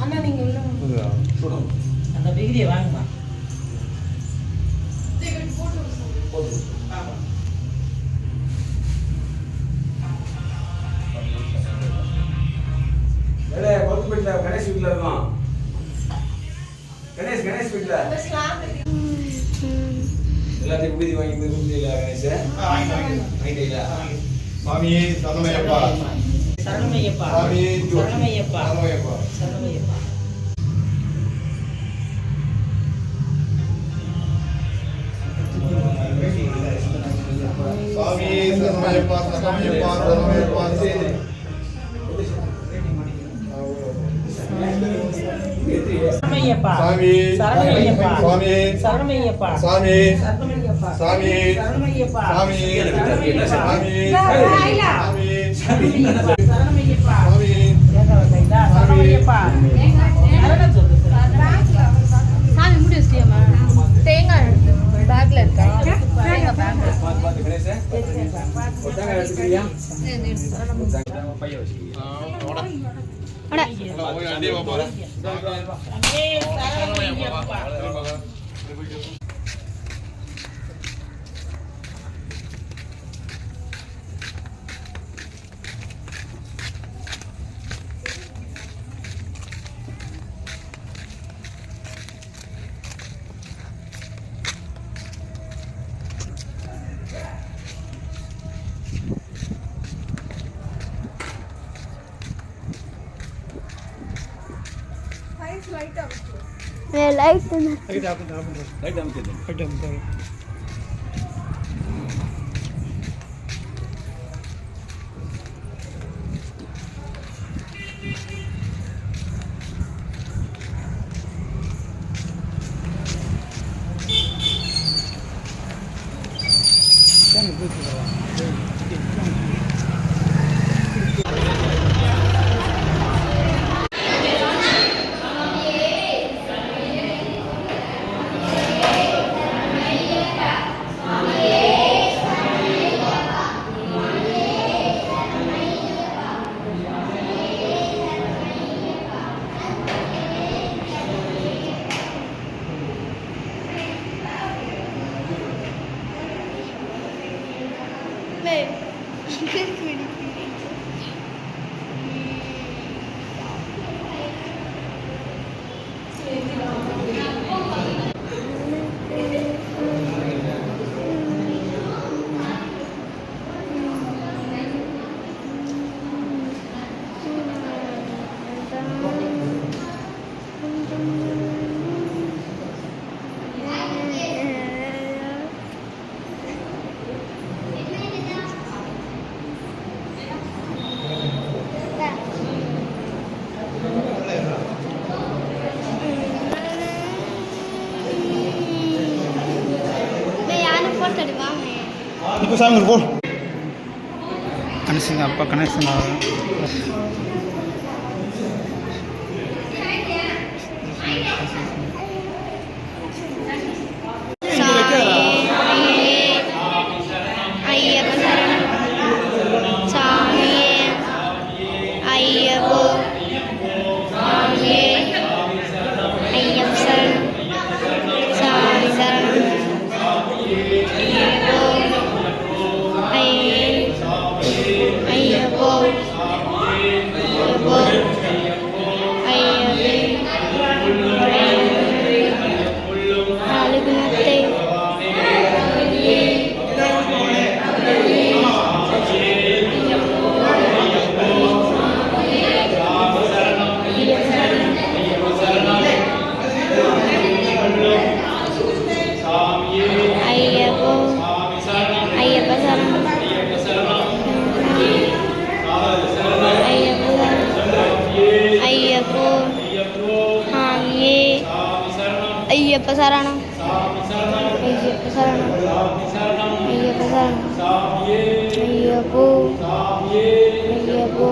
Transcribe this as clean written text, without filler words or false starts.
அண்ணா நீங்க உள்ள அந்த டிகிரியை வாங்குமா கணேஷ் வீட்டில் இருக்கோம். கணேஷ் வீட்டில் எல்லாத்தையும் உறுதி வாங்கி போய் கொடுத்தீங்களா கணேஷ்? வாங்கிட்டீங்களா? சாமி சரணமையப்பா, சரணமையப்பா, சாமி சரணமையப்பா, சரணமையப்பா, சரணமையப்பா. சாமி சரணமையப்பா, சரணமையப்பா, சரணமையப்பா, சரணமையப்பா, சாமி சரணமையப்பா, சாமி சரணமையப்பா, சாமி சரணமையப்பா, சாமி சரணமையப்பா, சாமி சரணமையப்பா, சாமி சரணமையப்பா, சாமி சரணமையப்பா. அரணம் சொல்லு. சாமி முடி வச்சிட்டியாமா? தேங்காய் பேக்ல இருக்கா? தேங்காய் பேக்ல. பார்த்து கணேஷ் ஒருத்தாங்க எடுத்துக்கிறியா? பைய வச்சுக்கிறியா? அட போய் அண்டியே வா பாரு. அங்கே சரணமையப்பா. லைட் லைட் அமைச்சிருந்தேன். இப்போ சாமி போ. கணேசங்க அப்பா கணேசங்க ஐயப்ப சரணம் ஐயப்ப சரணம் ஐயப்ப சரணம் ஐயப்போ ஐயப்போ